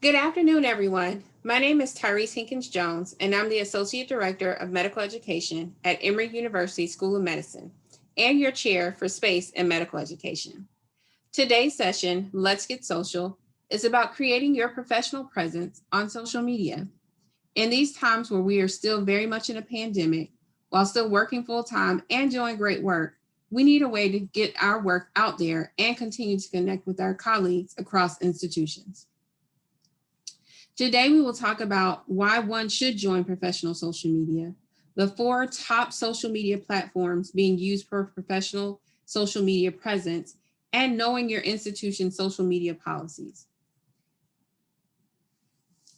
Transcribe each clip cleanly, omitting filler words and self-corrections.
Good afternoon, everyone. My name is Tyrese Hinkins Jones, and I'm the Associate Director of Medical Education at Emory University School of Medicine and your chair for space and medical education. Today's session, Let's Get Social, is about creating your professional presence on social media. In these times where we are still very much in a pandemic, while still working full time and doing great work, we need a way to get our work out there and continue to connect with our colleagues across institutions. Today, we will talk about why one should join professional social media, the 4 top social media platforms being used for professional social media presence, and knowing your institution's social media policies.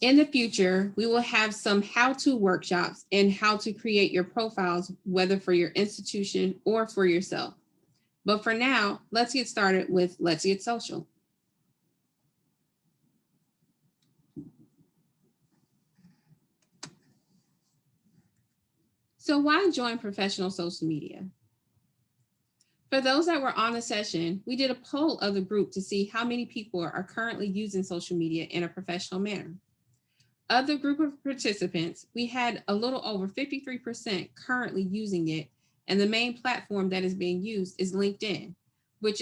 In the future, we will have some how-to workshops and how to create your profiles, whether for your institution or for yourself. But for now, let's get started with Let's Get Social. So why join professional social media? For those that were on the session, we did a poll of the group to see how many people are currently using social media in a professional manner. Of the group of participants, we had a little over 53% currently using it, and the main platform that is being used is LinkedIn, which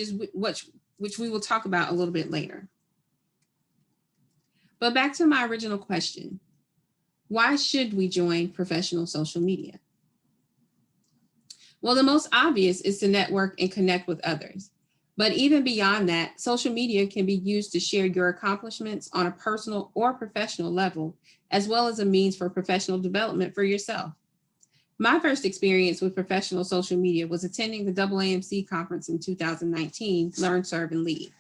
we will talk about a little bit later. But back to my original question, why should we join professional social media? Well, the most obvious is to network and connect with others. But even beyond that, social media can be used to share your accomplishments on a personal or professional level, as well as a means for professional development for yourself. My first experience with professional social media was attending the AAMC conference in 2019, Learn, Serve, and Lead.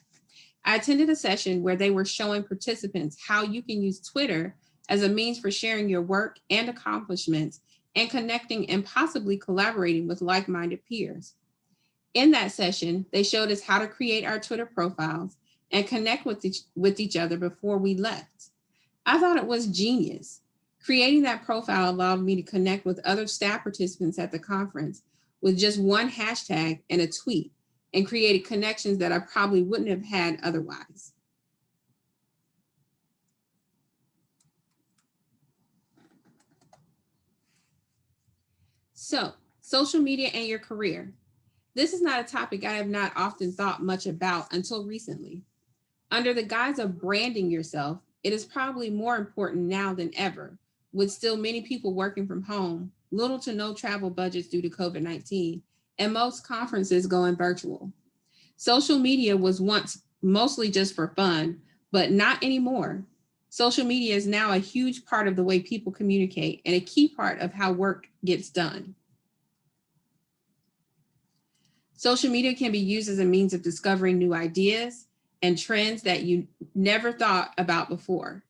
I attended a session where they were showing participants how you can use Twitter as a means for sharing your work and accomplishments and connecting and possibly collaborating with like-minded peers. In that session, they showed us how to create our Twitter profiles and connect with each other before we left. I thought it was genius. Creating that profile allowed me to connect with other staff participants at the conference with just one hashtag and a tweet, and created connections that I probably wouldn't have had otherwise. So, social media and your career. This is not a topic I have not often thought much about until recently. Under the guise of branding yourself, it is probably more important now than ever, with still many people working from home, little to no travel budgets due to COVID-19, and most conferences going virtual. Social media was once mostly just for fun, but not anymore. Social media is now a huge part of the way people communicate and a key part of how work gets done. Social media can be used as a means of discovering new ideas and trends that you never thought about before.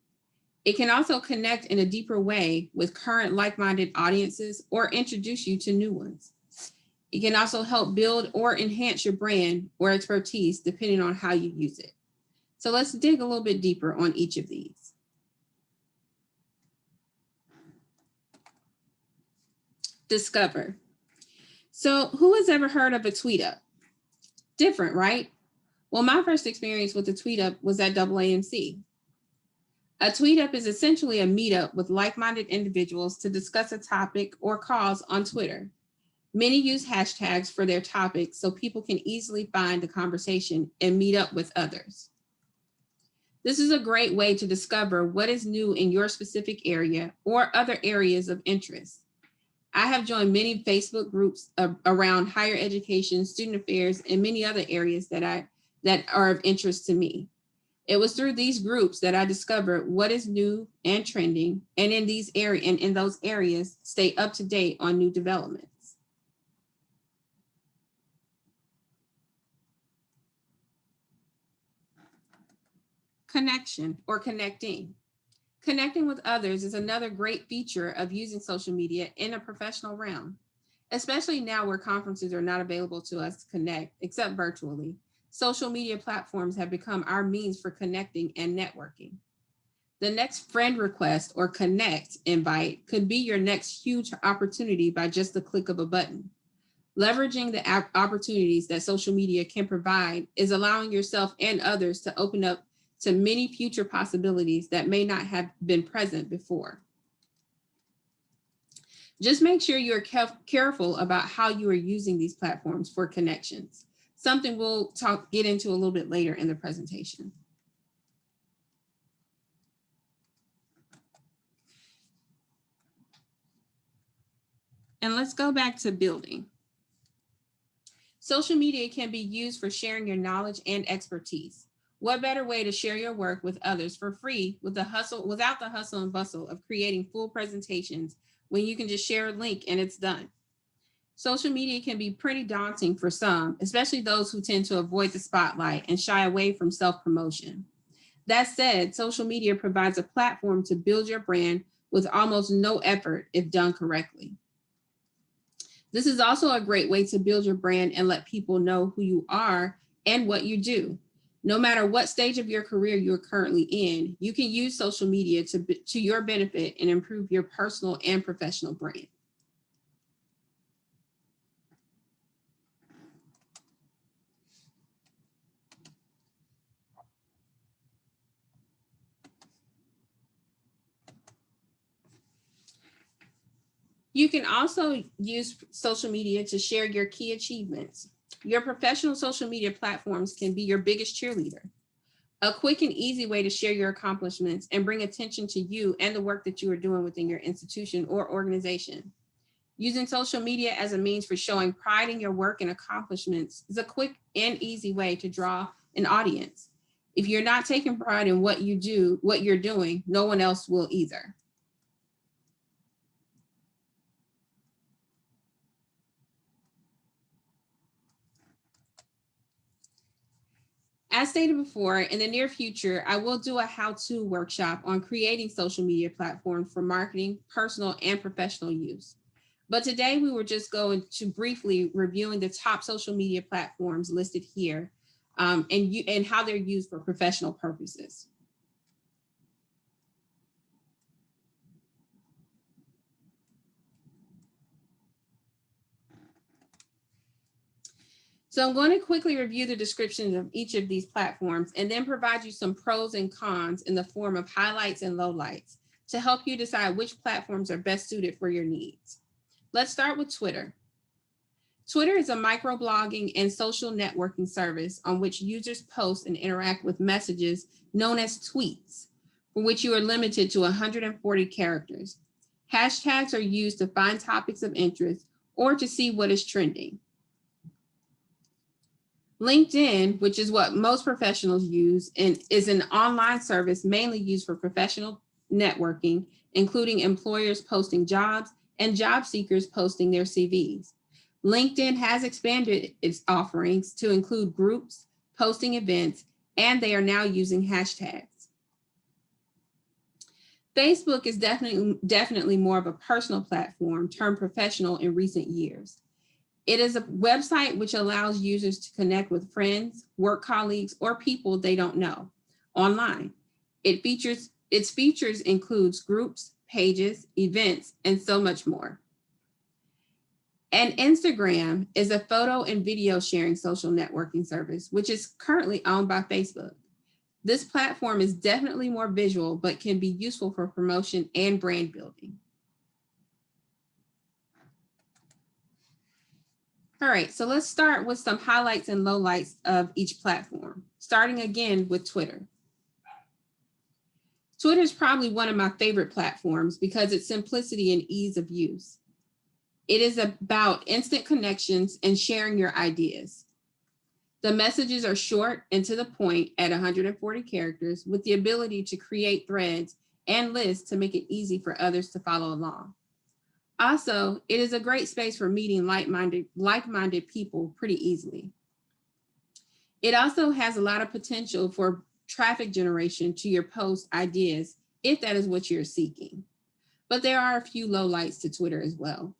It can also connect in a deeper way with current like-minded audiences or introduce you to new ones. It can also help build or enhance your brand or expertise depending on how you use it. So let's dig a little bit deeper on each of these. Discover. So who has ever heard of a tweet up? Different, right? Well, my first experience with a tweet up was at AAMC. A tweet up is essentially a meetup with like-minded individuals to discuss a topic or cause on Twitter. Many use hashtags for their topics so people can easily find the conversation and meet up with others. This is a great way to discover what is new in your specific area or other areas of interest. I have joined many Facebook groups around higher education, student affairs, and many other areas that are of interest to me. It was through these groups that I discovered what is new and trending, and in those areas, stay up to date on new developments. Connection or connecting. Connecting with others is another great feature of using social media in a professional realm, especially now where conferences are not available to us to connect except virtually. Social media platforms have become our means for connecting and networking. The next friend request or connect invite could be your next huge opportunity by just the click of a button. Leveraging the opportunities that social media can provide is allowing yourself and others to open up to many future possibilities that may not have been present before. Just make sure you're careful about how you are using these platforms for connections, something we'll get into a little bit later in the presentation. And let's go back to building. Social media can be used for sharing your knowledge and expertise. What better way to share your work with others for free without the hustle and bustle of creating full presentations when you can just share a link and it's done? Social media can be pretty daunting for some, especially those who tend to avoid the spotlight and shy away from self-promotion. That said, social media provides a platform to build your brand with almost no effort if done correctly. This is also a great way to build your brand and let people know who you are and what you do. No matter what stage of your career you're currently in, you can use social media to your benefit and improve your personal and professional brand. You can also use social media to share your key achievements. Your professional social media platforms can be your biggest cheerleader. A quick and easy way to share your accomplishments and bring attention to you and the work that you are doing within your institution or organization. Using social media as a means for showing pride in your work and accomplishments is a quick and easy way to draw an audience. If you're not taking pride in what you're doing, no one else will either. As stated before, in the near future, I will do a how-to workshop on creating social media platforms for marketing, personal, and professional use. But today we were just going to briefly reviewing the top social media platforms listed here and how they're used for professional purposes. So I'm going to quickly review the descriptions of each of these platforms and then provide you some pros and cons in the form of highlights and lowlights to help you decide which platforms are best suited for your needs. Let's start with Twitter. Twitter is a microblogging and social networking service on which users post and interact with messages known as tweets, for which you are limited to 140 characters. Hashtags are used to find topics of interest or to see what is trending. LinkedIn, which is what most professionals use, and is an online service mainly used for professional networking, including employers posting jobs and job seekers posting their CVs. LinkedIn has expanded its offerings to include groups, posting events, and they are now using hashtags. Facebook is definitely more of a personal platform turned professional in recent years. It is a website which allows users to connect with friends, work colleagues, or people they don't know online. Its features includes groups, pages, events, and so much more. And Instagram is a photo and video sharing social networking service, which is currently owned by Facebook. This platform is definitely more visual, but can be useful for promotion and brand building. All right, so let's start with some highlights and lowlights of each platform, starting again with Twitter. Twitter is probably one of my favorite platforms because its simplicity and ease of use. It is about instant connections and sharing your ideas. The messages are short and to the point at 140 characters with the ability to create threads and lists to make it easy for others to follow along. Also, it is a great space for meeting like-minded people pretty easily. It also has a lot of potential for traffic generation to your post ideas, if that is what you're seeking. But there are a few lowlights to Twitter as well.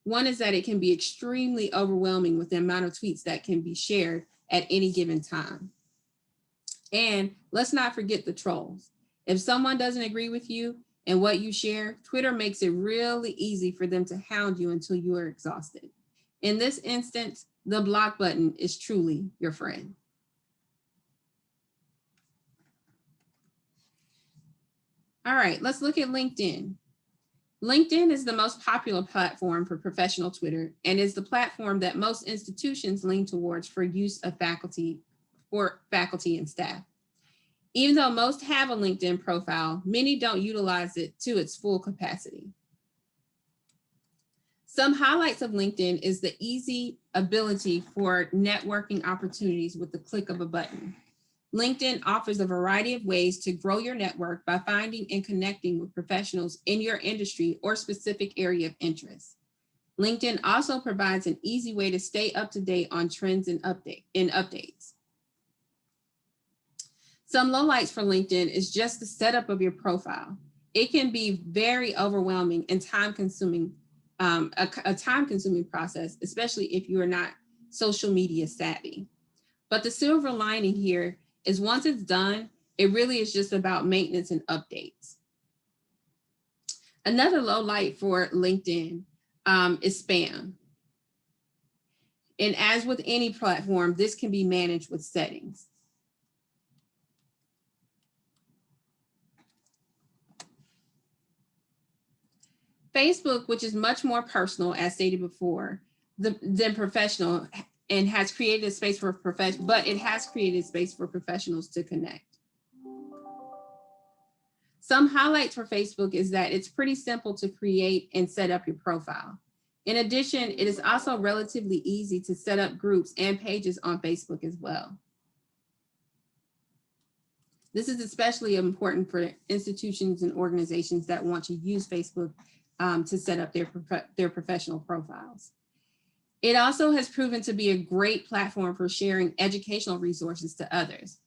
One is that it can be extremely overwhelming with the amount of tweets that can be shared at any given time. And let's not forget the trolls. If someone doesn't agree with you, and what you share, Twitter makes it really easy for them to hound you until you are exhausted. In this instance, the block button is truly your friend. All right, let's look at LinkedIn. LinkedIn is the most popular platform for professional Twitter and is the platform that most institutions lean towards for use of faculty and staff. Even though most have a LinkedIn profile, many don't utilize it to its full capacity. Some highlights of LinkedIn is the easy ability for networking opportunities with the click of a button. LinkedIn offers a variety of ways to grow your network by finding and connecting with professionals in your industry or specific area of interest. LinkedIn also provides an easy way to stay up to date on trends and updates. Some lowlights for LinkedIn is just the setup of your profile. It can be very overwhelming and time-consuming, a time-consuming process, especially if you are not social media savvy. But the silver lining here is once it's done, it really is just about maintenance and updates. Another low light for LinkedIn is spam. And as with any platform, this can be managed with settings. Facebook, which is much more personal, as stated before, than professional, and has created a space for professionals to connect. Some highlights for Facebook is that it's pretty simple to create and set up your profile. In addition, it is also relatively easy to set up groups and pages on Facebook as well. This is especially important for institutions and organizations that want to use Facebook to set up their professional profiles. It also has proven to be a great platform for sharing educational resources to others.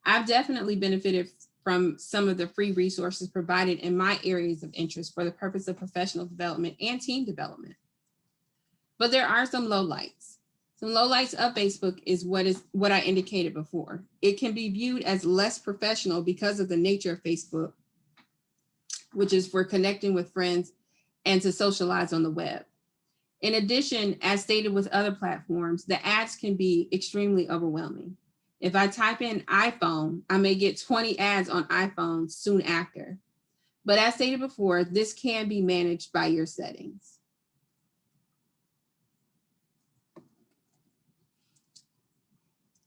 I've definitely benefited from some of the free resources provided in my areas of interest for the purpose of professional development and team development. But there are some lowlights. Some lowlights of Facebook is what I indicated before. It can be viewed as less professional because of the nature of Facebook, which is for connecting with friends and to socialize on the web. In addition, as stated with other platforms, the ads can be extremely overwhelming. If I type in iPhone, I may get 20 ads on iPhone soon after. But as stated before, this can be managed by your settings.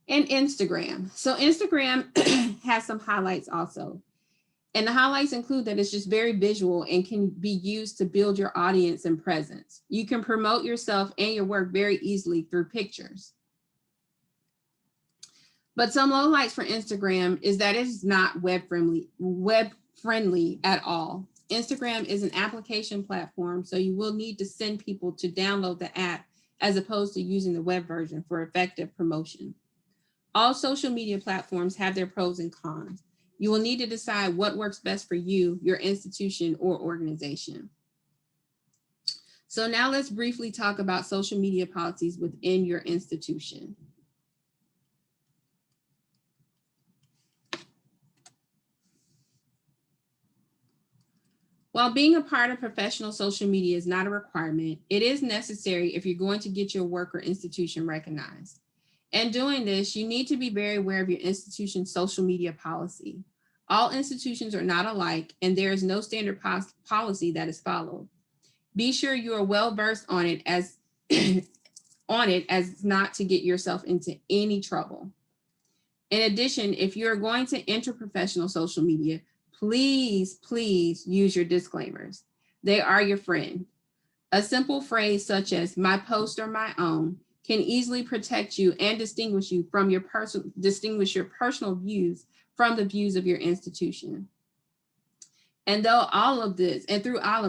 And Instagram. So Instagram has some highlights also. And the highlights include that it's just very visual and can be used to build your audience and presence. You can promote yourself and your work very easily through pictures. But some lowlights for Instagram is that it's not web friendly at all. Instagram is an application platform, so you will need to send people to download the app as opposed to using the web version for effective promotion. All social media platforms have their pros and cons. You will need to decide what works best for you, your institution, or organization. So now let's briefly talk about social media policies within your institution. While being a part of professional social media is not a requirement, it is necessary if you're going to get your work or institution recognized. And doing this, you need to be very aware of your institution's social media policy. All institutions are not alike, and there is no standard policy that is followed. Be sure you are well versed on it as not to get yourself into any trouble. In addition, if you're going to enter professional social media, please use your disclaimers. They are your friend. A simple phrase such as "my post or my own" can easily protect you and distinguish your personal views from the views of your institution. And through all of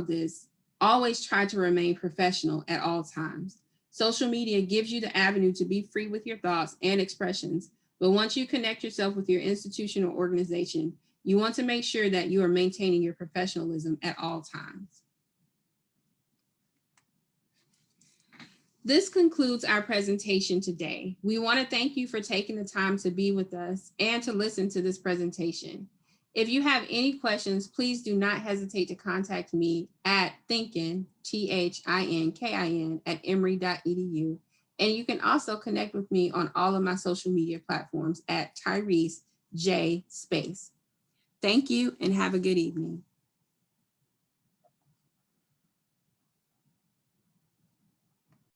this, always try to remain professional at all times. Social media gives you the avenue to be free with your thoughts and expressions, but once you connect yourself with your institution or organization, you want to make sure that you are maintaining your professionalism at all times. This concludes our presentation today. We want to thank you for taking the time to be with us and to listen to this presentation. If you have any questions, please do not hesitate to contact me at thinkin, THINKIN, @emory.edu. And you can also connect with me on all of my social media platforms at Tyrese J Space. Thank you and have a good evening.